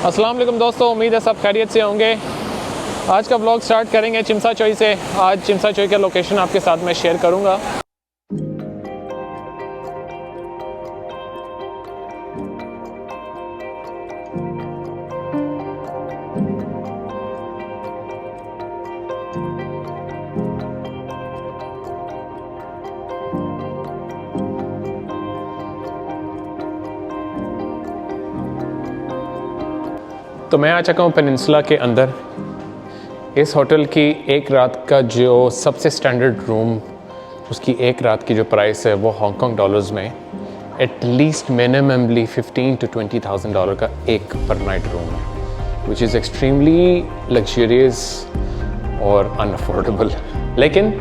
अस्सलाम वालेकुम दोस्तों, उम्मीद है सब खैरियत से होंगे। आज का व्लॉग स्टार्ट करेंगे चिमसा चोई से। आज चिमसा चोई का लोकेशन आपके साथ मैं शेयर करूंगा। तो मैं आ चुका हूँ पेनिनसुला के अंदर। इस होटल की एक रात का जो सबसे स्टैंडर्ड रूम, उसकी एक रात की जो प्राइस है वो हांगकॉन्ग डॉलर्स में एटलीस्ट मिनिममली 15 to 20,000 डॉलर का एक पर नाइट रूम है, विच इज़ एक्सट्रीमली लग्जरियस और अनअफोर्डेबल। लेकिन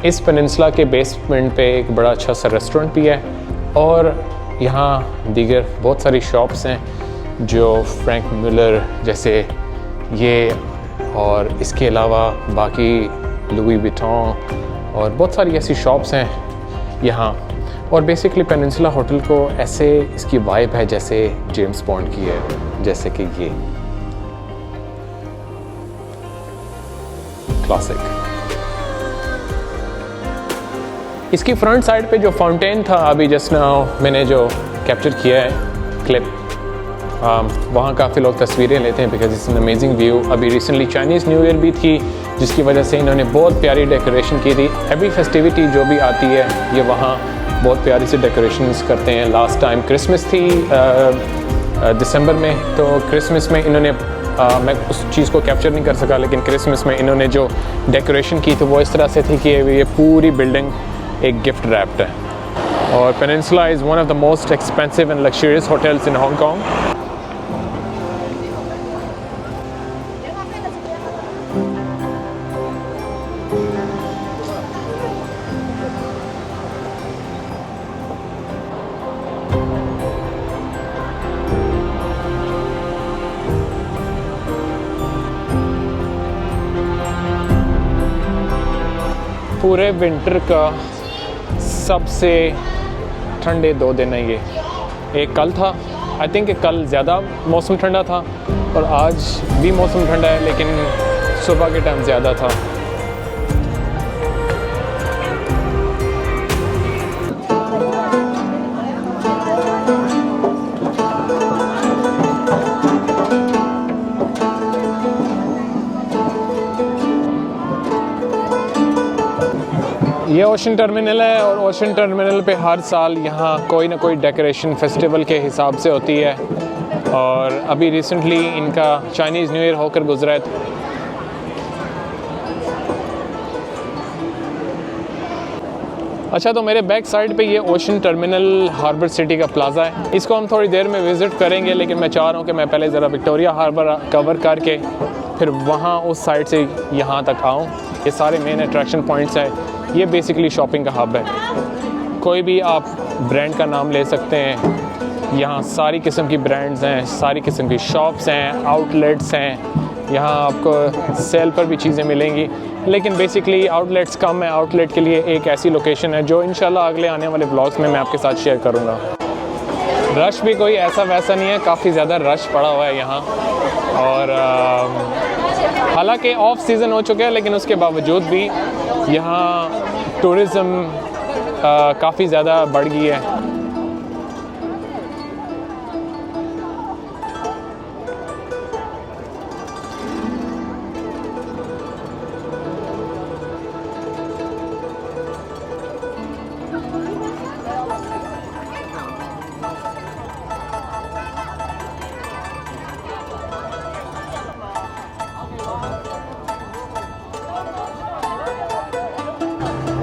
इस पेनिनसुला के बेसमेंट पे एक बड़ा अच्छा सा रेस्टोरेंट भी है और यहाँ दीगर बहुत सारी शॉप्स हैं जो फ्रैंक मिलर जैसे ये, और इसके अलावा बाकी लुई विटॉन और बहुत सारी ऐसी शॉप्स हैं यहाँ। और बेसिकली पेनिनसुला होटल को ऐसे इसकी वाइब है जैसे जेम्स बॉन्ड की है, जैसे कि ये क्लासिक। इसकी फ्रंट साइड पे जो फाउंटेन था अभी जस्ट नाउ मैंने जो कैप्चर किया है क्लिप, वहाँ काफ़ी लोग तस्वीरें लेते हैं because it's an amazing view. अभी रिसेंटली चाइनीज़ न्यू ईयर भी थी जिसकी वजह से इन्होंने बहुत प्यारी डेकोरेशन की थी। एवरी फेस्टिविटी जो भी आती है ये वहाँ बहुत प्यारी से डेकोरेशंस करते हैं। लास्ट टाइम क्रिसमस थी दिसंबर में, तो क्रिसमस में इन्होंने मैं उस चीज़ को कैप्चर नहीं कर सका, लेकिन क्रिसमस में इन्होंने जो डेकोरेशन की तो वो इस तरह से थी कि ये पूरी बिल्डिंग एक गिफ्ट रैप्ड है। और peninsula is one of the most expensive and luxurious hotels in Hong Kong. पूरे विंटर का सबसे ठंडे 2 दिन है ये। एक कल था, आई थिंक कल ज़्यादा मौसम ठंडा था और आज भी मौसम ठंडा है, लेकिन सुबह के टाइम ज़्यादा था। ये ओशन टर्मिनल है और ओशन टर्मिनल पे हर साल यहाँ कोई ना कोई डेकोरेशन फेस्टिवल के हिसाब से होती है। और अभी रिसेंटली इनका चाइनीज़ न्यू ईयर होकर गुजरा है। अच्छा, तो मेरे बैक साइड पे ये ओशन टर्मिनल हार्बर सिटी का प्लाज़ा है। इसको हम थोड़ी देर में विज़िट करेंगे, लेकिन मैं चाह रहा हूँ कि मैं पहले ज़रा विक्टोरिया हार्बर कवर करके फिर वहाँ उस साइड से यहाँ तक आऊँ। ये सारे मेन अट्रैक्शन पॉइंट्स हैं। ये बेसिकली शॉपिंग का हब है। कोई भी आप ब्रांड का नाम ले सकते हैं। यहाँ सारी किस्म की ब्रांड्स हैं, सारी किस्म की शॉप्स हैं, आउटलेट्स हैं। यहाँ आपको सेल पर भी चीज़ें मिलेंगी, लेकिन बेसिकली आउटलेट्स कम है। आउटलेट के लिए एक ऐसी लोकेशन है जो इंशाल्लाह अगले आने वाले व्लॉग्स में मैं आपके साथ शेयर करूँगा। रश भी कोई ऐसा वैसा नहीं है, काफ़ी ज़्यादा रश पड़ा हुआ है यहाँ। और हालांकि ऑफ सीज़न हो चुका है, लेकिन उसके बावजूद भी यहाँ टूरिज़्म काफ़ी ज़्यादा बढ़ गई है।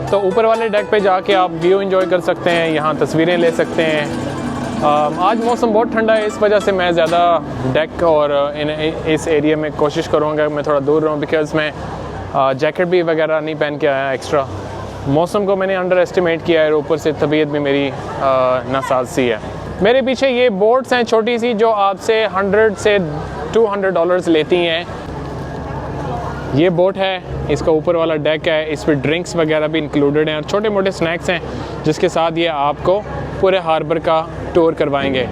तो ऊपर वाले डेक पे जाके आप व्यू एंजॉय कर सकते हैं, यहाँ तस्वीरें ले सकते हैं। आज मौसम बहुत ठंडा है, इस वजह से मैं ज़्यादा डेक और इस एरिया में कोशिश करूँगा मैं थोड़ा दूर रहूँ, बिकॉज़ मैं जैकेट भी वगैरह नहीं पहन के आया एक्स्ट्रा। मौसम को मैंने अंडर एस्टिमेट किया है और ऊपर से तबीयत भी मेरी नासाज सी है। मेरे पीछे ये बोट्स हैं छोटी सी, जो आपसे 100 से 200 डॉलर्स लेती हैं। ये बोट है, इसका ऊपर वाला डेक है, इस पर ड्रिंक्स वगैरह भी इंक्लूडेड हैं और छोटे मोटे स्नैक्स हैं, जिसके साथ ये आपको पूरे हार्बर का टूर करवाएंगे।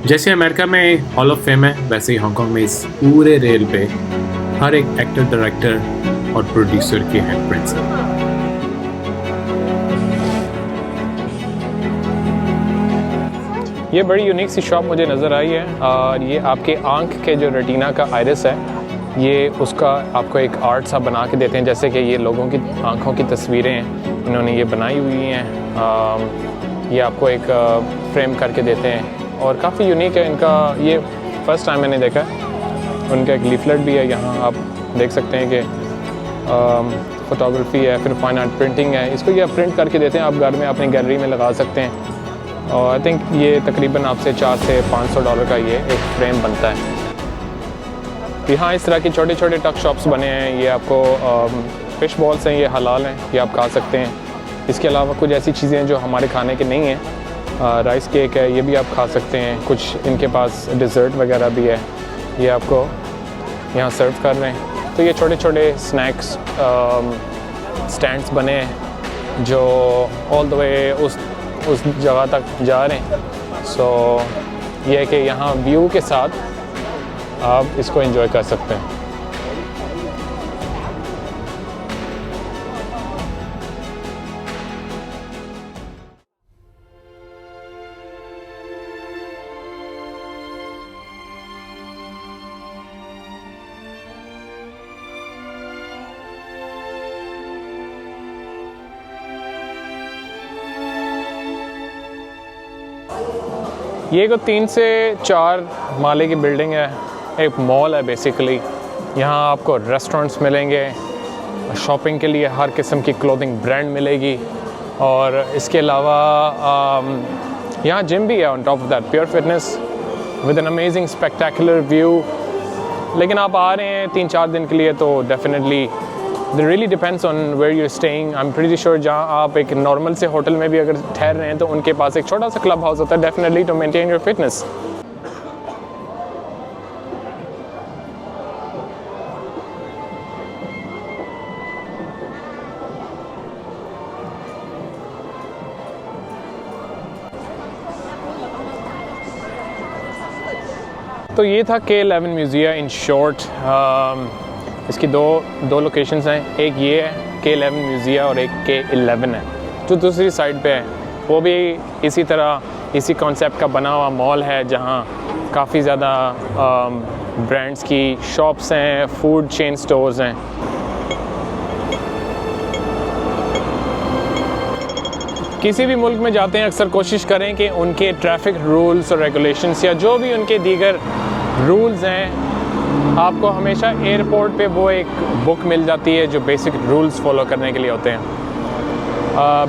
जैसे अमेरिका में हॉल ऑफ फेम है, वैसे ही हांगकांग में इस पूरे रेल पे हर एक एक्टर, डायरेक्टर और प्रोड्यूसर के हैंडप्रिंट्स हैं। ये बड़ी यूनिक सी शॉप मुझे नज़र आई है और ये आपके आंख के जो रेटिना का आयरिस है, ये उसका आपको एक आर्ट सा बना के देते हैं। जैसे कि ये लोगों की आंखों की तस्वीरें हैं, इन्होंने ये बनाई हुई हैं। ये आपको एक फ्रेम करके देते हैं और काफ़ी यूनिक है इनका। ये फ़र्स्ट टाइम मैंने देखा है। उनका एक लीफलेट भी है, यहाँ आप देख सकते हैं कि फ़ोटोग्राफी है, फिर फाइन आर्ट प्रिंटिंग है। इसको ये प्रिंट करके देते हैं, आप घर में अपनी गैलरी में लगा सकते हैं। और आई थिंक ये तकरीबन आपसे $400 से $500 का ये एक फ्रेम बनता है। यहाँ इस तरह के छोटे छोटे टक शॉप्स बने हैं। ये आपको फ़िश बॉल्स हैं, ये हलाल हैं, ये आप खा सकते हैं। इसके अलावा कुछ ऐसी चीज़ें हैं जो हमारे खाने के नहीं हैं। राइस केक है, ये भी आप खा सकते हैं। कुछ इनके पास डिज़र्ट वगैरह भी है, ये आपको यहाँ सर्व कर रहे हैं। तो ये छोटे छोटे स्नैक्स स्टैंड्स बने हैं जो ऑल द वे उस जगह तक जा रहे हैं। सो ये है कि यहाँ व्यू के साथ आप इसको एंजॉय कर सकते हैं। ये को 3 से 4 माले की बिल्डिंग है, एक मॉल है बेसिकली। यहाँ आपको रेस्टोरेंट्स मिलेंगे, शॉपिंग के लिए हर किस्म की क्लोथिंग ब्रांड मिलेगी और इसके अलावा यहाँ जिम भी है on top of that, pure fitness with an amazing spectacular view. लेकिन आप आ रहे हैं 3-4 दिन के लिए तो definitely It really depends on where you're staying. I'm pretty sure जहाँ आप एक नॉर्मल से होटल में भी अगर ठहर रहे हैं तो उनके पास एक छोटा सा क्लब हाउस होता है, definitely to maintain your fitness. तो ये था K11 म्यूज़ियम इन शॉर्ट। इसकी दो लोकेशंस हैं, एक ये है K11 म्यूज़ियम और एक K11 है जो दूसरी साइड पे है। वो भी इसी तरह इसी कॉन्सेप्ट का बना हुआ मॉल है जहाँ काफ़ी ज़्यादा ब्रांड्स की शॉप्स हैं, फूड चेन स्टोर्स हैं। किसी भी मुल्क में जाते हैं अक्सर कोशिश करें कि उनके ट्रैफिक रूल्स और रेगुलेशंस या जो भी उनके दीगर रूल्स हैं, आपको हमेशा एयरपोर्ट पे वो एक बुक मिल जाती है जो बेसिक रूल्स फॉलो करने के लिए होते हैं।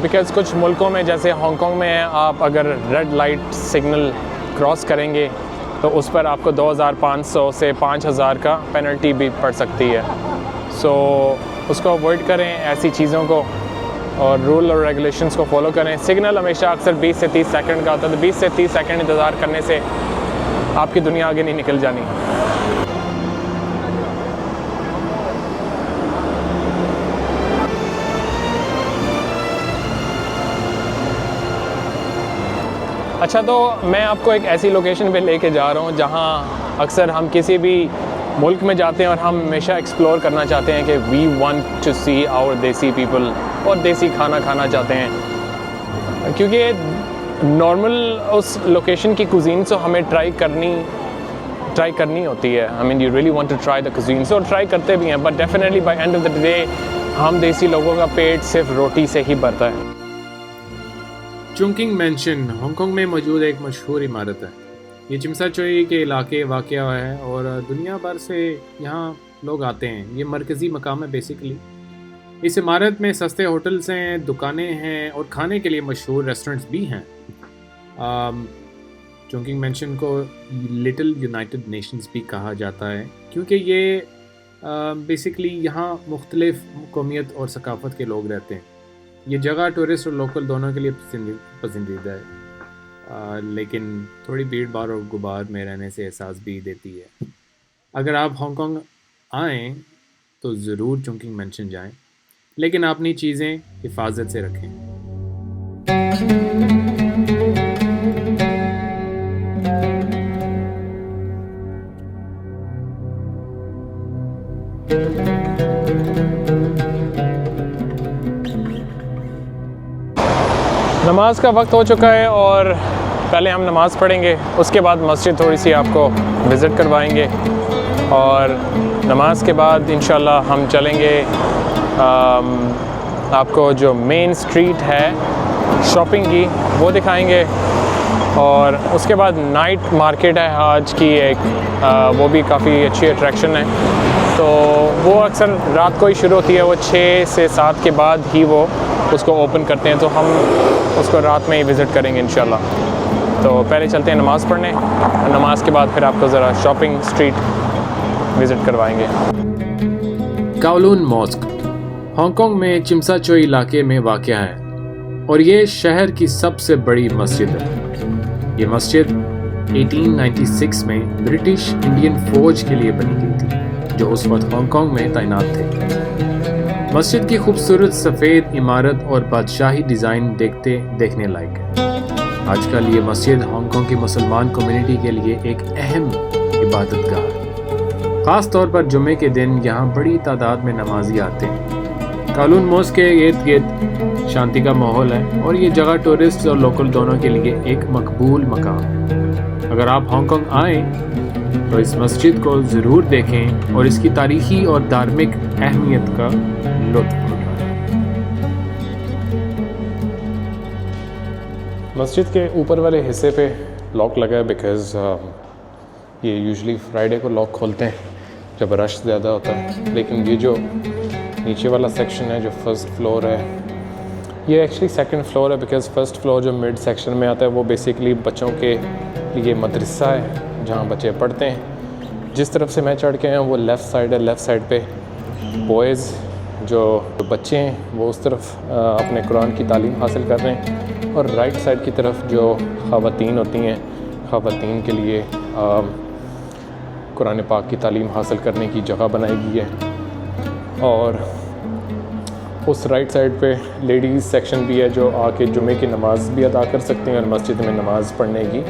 बिकॉज़ कुछ मुल्कों में जैसे हांगकांग में है, आप अगर रेड लाइट सिग्नल क्रॉस करेंगे तो उस पर आपको 2500 से 5000 का पेनल्टी भी पड़ सकती है। सो उसको अवॉइड करें ऐसी चीज़ों को और रूल और रेगुलेशंस को फॉलो करें। सिग्नल हमेशा अक्सर 20 से 30 सेकंड का होता है, तो 20 से 30 सेकंड इंतज़ार करने से आपकी दुनिया आगे नहीं निकल जानी। अच्छा, तो मैं आपको एक ऐसी लोकेशन पे लेके जा रहा हूँ जहाँ अक्सर हम किसी भी मुल्क में जाते हैं और हम हमेशा एक्सप्लोर करना चाहते हैं कि we want to see our desi people और देसी खाना खाना चाहते हैं, क्योंकि नॉर्मल उस लोकेशन की कुजीन से हमें ट्राई करनी होती है। I mean you really want to try the cuisine, और ट्राई करते भी हैं, but definitely by end of the day हम देसी लोगों का पेट सिर्फ रोटी से ही भरता है। चुंकिंग मैंशन हांगकांग में मौजूद एक मशहूर इमारत है। ये चिमसाचोई के इलाके वाक़या है और दुनिया भर से यहाँ लोग आते हैं। ये मरकज़ी मकाम है बेसिकली। इस इमारत में सस्ते होटल्स हैं, दुकानें हैं और खाने के लिए मशहूर रेस्टोरेंट्स भी हैं। चुंकिंग मैंशन को लिटिल यूनाइटेड नेशंस भी कहा जाता है क्योंकि ये बेसिकली यहाँ मुख्तलिफ कौमियत और सकाफ़त के लोग रहते हैं। ये जगह टूरिस्ट और लोकल दोनों के लिए पसंदीदा है, लेकिन थोड़ी भीड़ भाड़ और गुबार में रहने से एहसास भी देती है। अगर आप हांगकांग आएँ तो ज़रूर चुंकिंग मैंशन जाएं, लेकिन अपनी चीज़ें हिफाजत से रखें। नमाज का वक्त हो चुका है और पहले हम नमाज़ पढ़ेंगे, उसके बाद मस्जिद थोड़ी सी आपको विज़िट करवाएंगे और नमाज के बाद इंशाल्लाह हम चलेंगे आपको जो मेन स्ट्रीट है शॉपिंग की वो दिखाएंगे और उसके बाद नाइट मार्केट है आज की एक, वो भी काफ़ी अच्छी अट्रैक्शन है। तो वो अक्सर रात को ही शुरू होती है, वो 6 से 7 के बाद ही वो उसको ओपन करते हैं, तो हम उसको रात में ही विज़िट करेंगे इंशाल्लाह। तो पहले चलते हैं नमाज़ पढ़ने, नमाज के बाद फिर आपको ज़रा शॉपिंग स्ट्रीट विज़िट करवाएंगे। काओलून मॉस्क हांगकांग में चिम्साचोई इलाके में वाक़या है और ये शहर की सबसे बड़ी मस्जिद है। ये मस्जिद 1896 में ब्रिटिश इंडियन फौज के लिए बनी गई थी जो उस वक्त हांगकांग में तैनात थे। मस्जिद की खूबसूरत सफ़ेद इमारत और बादशाही डिज़ाइन देखने लायक है। आजकल ये मस्जिद हांगकांग की मुसलमान कम्युनिटी के लिए एक अहम इबादतगाह है। ख़ास तौर पर जुमे के दिन यहाँ बड़ी तादाद में नमाजी आते हैं। काओलून मॉस्क के इर्द गिर्द शांति का माहौल है और ये जगह टूरिस्ट और लोकल दोनों के लिए एक मकबूल मकाम है। अगर आप हांगकांग आएँ तो इस मस्जिद को ज़रूर देखें और इसकी तारीखी और धार्मिक अहमियत का लुत्फ़ उठाएं। मस्जिद के ऊपर वाले हिस्से पे लॉक लगा है बिकॉज़ ये यूजुअली फ्राइडे को लॉक खोलते हैं जब रश ज़्यादा होता है, लेकिन ये जो नीचे वाला सेक्शन है जो फर्स्ट फ्लोर है, ये एक्चुअली सेकंड फ्लोर है बिकॉज़ फर्स्ट फ्लोर जो मिड सेक्शन में आता है वो बेसिकली बच्चों के लिए मदरसा है जहाँ बच्चे पढ़ते हैं। जिस तरफ से मैं चढ़ के आया हूँ वो लेफ़्ट साइड है, लेफ़्ट साइड पे बॉयज़ जो बच्चे हैं वो उस तरफ अपने कुरान की तालीम हासिल कर रहे हैं और राइट साइड की तरफ जो ख़वातीन होती हैं, ख़वातीन के लिए कुरान पाक की तालीम हासिल करने की जगह बनाई गई है। और उस राइट साइड पे लेडीज़ सेक्शन भी है जो आके जुमे की नमाज़ भी अदा कर सकते हैं और मस्जिद में नमाज़ पढ़ने की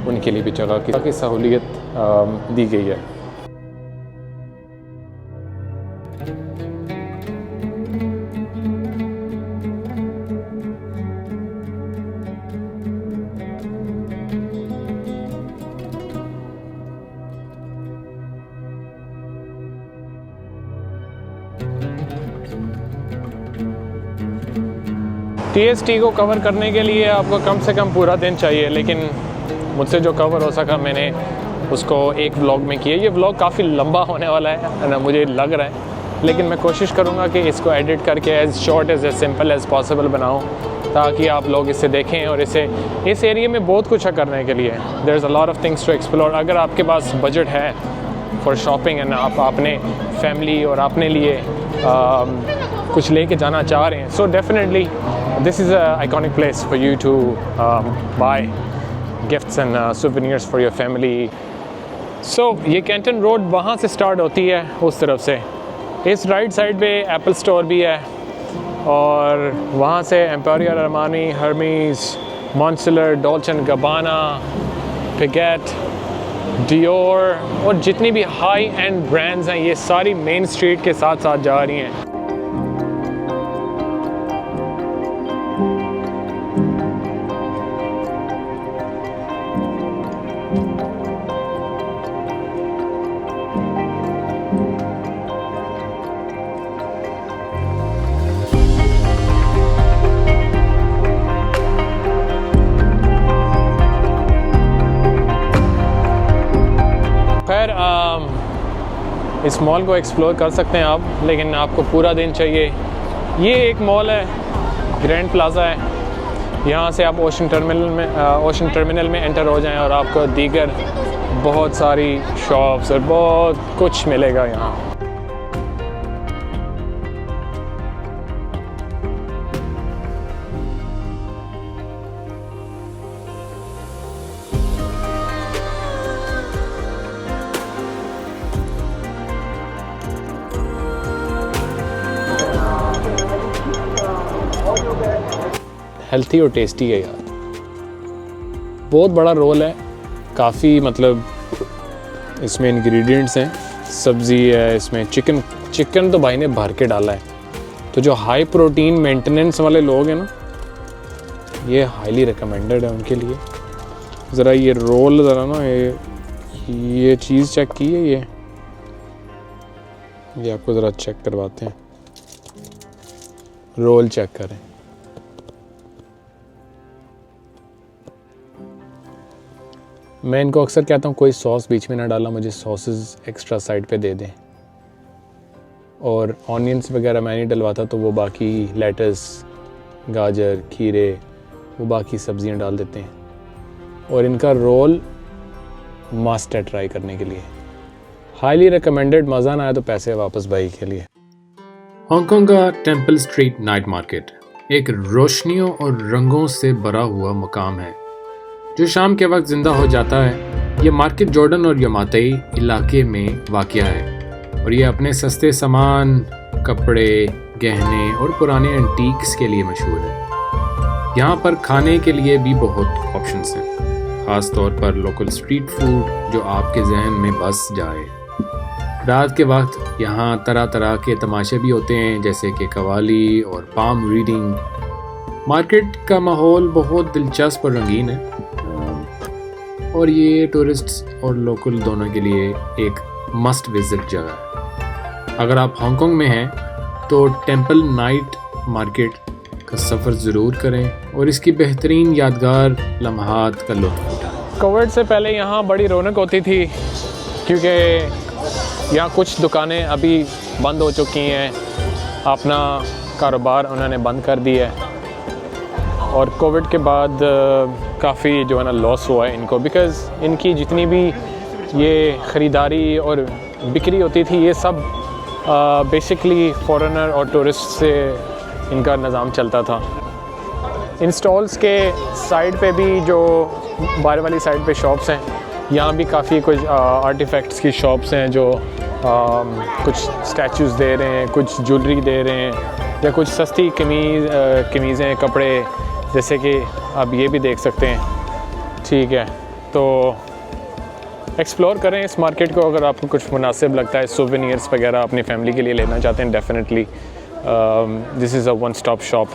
उनके लिए भी जगह की सहूलियत दी गई है। TST को कवर करने के लिए आपको कम से कम पूरा दिन चाहिए, लेकिन मुझसे जो कवर हो सका मैंने उसको एक व्लॉग में किया। ये व्लॉग काफ़ी लंबा होने वाला है ना, मुझे लग रहा है, लेकिन मैं कोशिश करूँगा कि इसको एडिट करके as short as simple as possible बनाऊँ ताकि आप लोग इसे देखें। और इस एरिया में बहुत कुछ है करने के लिए, there is a lot of things to explore. अगर आपके पास बजट है फॉर शॉपिंग एंड आप अपने फैमिली और अपने लिए कुछ लेके जाना चाह रहे हैं, so definitely this is an iconic place for you to buy gifts and souvenirs for your family. So ये कैंटन रोड वहाँ से स्टार्ट होती है उस तरफ से। इस राइट साइड पे एप्पल स्टोर भी है और वहाँ से Emporio Armani, Hermes, Moncler, Dolce and Gabbana, Piaget, Dior और जितनी भी हाई एंड ब्रांड्स हैं ये सारी मेन स्ट्रीट के साथ साथ जा रही हैं। खैर इस मॉल को एक्सप्लोर कर सकते हैं आप, लेकिन आपको पूरा दिन चाहिए। ये एक मॉल है, ग्रैंड प्लाज़ा है। यहाँ से आप ओशन टर्मिनल में एंटर हो जाएं और आपको दीगर बहुत सारी शॉप्स और बहुत कुछ मिलेगा यहाँ। हेल्थी और टेस्टी है यार, बहुत बड़ा रोल है, काफ़ी मतलब इसमें इंग्रेडिएंट्स हैं, सब्ज़ी है, इसमें चिकन तो भाई ने भर के डाला है। तो जो हाई प्रोटीन मेंटेनेंस वाले लोग हैं ना ये हाईली रिकमेंडेड है उनके लिए। ज़रा ये रोल ज़रा ना ये चीज़ चेक की है, ये आपको ज़रा चेक करवाते हैं, रोल चेक करें। मैं इनको अक्सर कहता हूँ कोई सॉस बीच में ना डाला, मुझे सॉसेस एक्स्ट्रा साइड पे दे दें, और ऑनियंस वगैरह मैं नहीं डलवाता, तो वो बाकी लेटस, गाजर, खीरे, वो बाकी सब्जियां डाल देते हैं। और इनका रोल मस्ट है ट्राई करने के लिए, हाईली रिकमेंडेड। मज़ा ना आया तो पैसे वापस भाई के लिए। हांगकांग का टेम्पल स्ट्रीट नाइट मार्केट एक रोशनियों और रंगों से भरा हुआ मकाम है जो शाम के वक्त जिंदा हो जाता है। ये मार्केट जॉर्डन और यमातई इलाके में वाक़या है और ये अपने सस्ते सामान, कपड़े, गहने और पुराने एंटीक्स के लिए मशहूर है। यहाँ पर खाने के लिए भी बहुत ऑप्शंस हैं, ख़ास तौर पर लोकल स्ट्रीट फूड जो आपके जहन में बस जाए। रात के वक्त यहाँ तरह तरह के तमाशे भी होते हैं, जैसे कि कवाली और पाम रीडिंग। मार्केट का माहौल बहुत दिलचस्प और रंगीन है और ये टूरिस्ट्स और लोकल दोनों के लिए एक मस्ट विजिट जगह है। अगर आप हांगकांग में हैं तो टेम्पल नाइट मार्केट का सफ़र ज़रूर करें और इसकी बेहतरीन यादगार लम्हात का लुत्फ़ उठाएं। कोविड से पहले यहाँ बड़ी रौनक होती थी क्योंकि यहाँ कुछ दुकानें अभी बंद हो चुकी हैं, अपना कारोबार उन्होंने बंद कर दिया है। और कोविड के बाद काफ़ी जो है ना लॉस हुआ है इनको, बिकॉज़ इनकी जितनी भी ये ख़रीदारी और बिक्री होती थी ये सब बेसिकली फॉरेनर और टूरिस्ट से इनका निज़ाम चलता था। इन स्टॉल्स के साइड पे भी जो बाहर वाली साइड पे शॉप्स हैं, यहाँ भी काफ़ी कुछ आर्टिफैक्ट्स की शॉप्स हैं जो कुछ स्टैचूज़ दे रहे हैं, कुछ ज्वेलरी दे रहे हैं, या कुछ सस्ती कमीज़ें, कपड़े, जैसे कि आप ये भी देख सकते हैं। ठीक है, तो एक्सप्लोर करें इस मार्केट को। अगर आपको कुछ मुनासिब लगता है, सोवेनियर्स वगैरह अपनी फैमिली के लिए लेना चाहते हैं, definitely this is a one stop shop.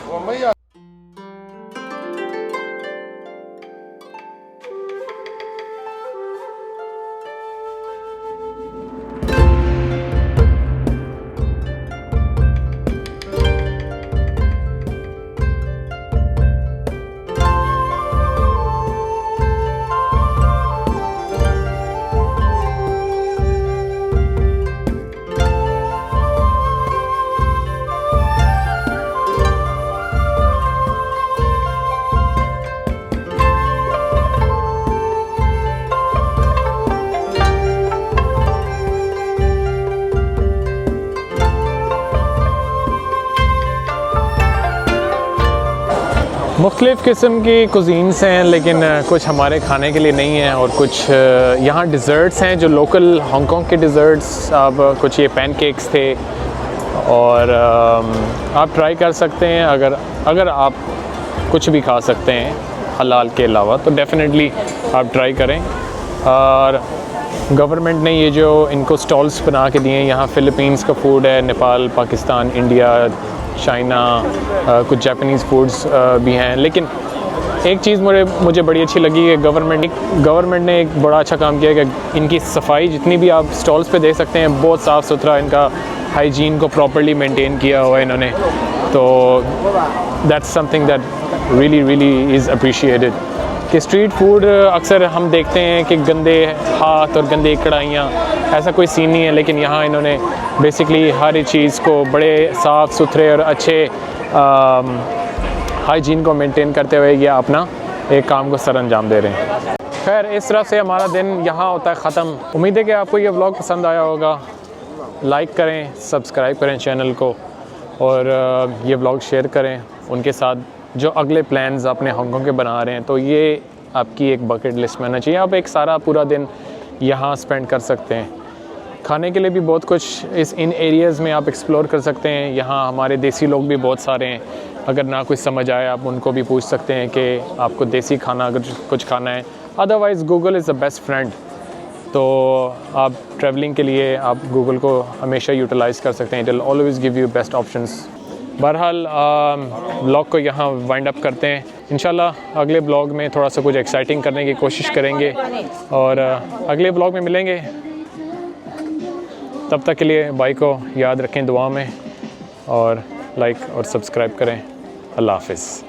मुख्तलिफ़ किस्म की कुज़ीन्स हैं, लेकिन कुछ हमारे खाने के लिए नहीं हैं, और कुछ यहाँ डिज़र्ट्स हैं जो लोकल हांगकांग के डिज़र्ट्स। अब कुछ ये पैनकेक्स थे और आप ट्राई कर सकते हैं। अगर आप कुछ भी खा सकते हैं हलाल के अलावा तो डेफ़िनेटली आप ट्राई करें। और गवर्नमेंट ने ये जो इनको स्टॉल्स बना के दिए हैं, यहाँ फ़िलीपींस का फूड है, नेपाल, पाकिस्तान, इंडिया, चाइना, कुछ जापानीज़ फूड्स भी हैं। लेकिन एक चीज़ मुझे बड़ी अच्छी लगी है, गवर्नमेंट ने एक बड़ा अच्छा काम किया है कि इनकी सफाई जितनी भी आप स्टॉल्स पे देख सकते हैं, बहुत साफ़ सुथरा, इनका हाइजीन को प्रॉपर्ली मेंटेन किया हुआ है इन्होंने। तो that's something that really is appreciated. कि स्ट्रीट फूड अक्सर हम देखते हैं कि गंदे हाथ और गंदे कढ़ाइयाँ, ऐसा कोई सीन नहीं है, लेकिन यहाँ इन्होंने बेसिकली हर चीज़ को बड़े साफ़ सुथरे और अच्छे हाइजीन को मेंटेन करते हुए ये अपना एक काम को सर अंजाम दे रहे हैं। खैर, इस तरह से हमारा दिन यहाँ होता है ख़त्म। उम्मीद है कि आपको ये व्लॉग पसंद आया होगा। लाइक करें, सब्सक्राइब करें चैनल को, और ये व्लॉग शेयर करें उनके साथ जो अगले प्लान्स अपने हांगकांग के बना रहे हैं। तो ये आपकी एक बकेट लिस्ट में आना चाहिए। आप एक सारा पूरा दिन यहाँ स्पेंड कर सकते हैं। खाने के लिए भी बहुत कुछ इन एरियाज़ में आप एक्सप्लोर कर सकते हैं। यहाँ हमारे देसी लोग भी बहुत सारे हैं, अगर ना कुछ समझ आए आप उनको भी पूछ सकते हैं कि आपको देसी खाना अगर कुछ खाना है। Otherwise Google is the best friend. तो आप ट्रैवलिंग के लिए आप गूगल को हमेशा यूटिलाइज़ कर सकते हैं। It will always give you best options. बहरहाल ब्लॉग को यहाँ वाइंड अप करते हैं। इंशाल्लाह अगले ब्लॉग में थोड़ा सा कुछ एक्साइटिंग करने की कोशिश करेंगे और अगले ब्लॉग में मिलेंगे। तब तक के लिए भाई को याद रखें दुआ में और लाइक और सब्सक्राइब करें। अल्लाह हाफ़िज़।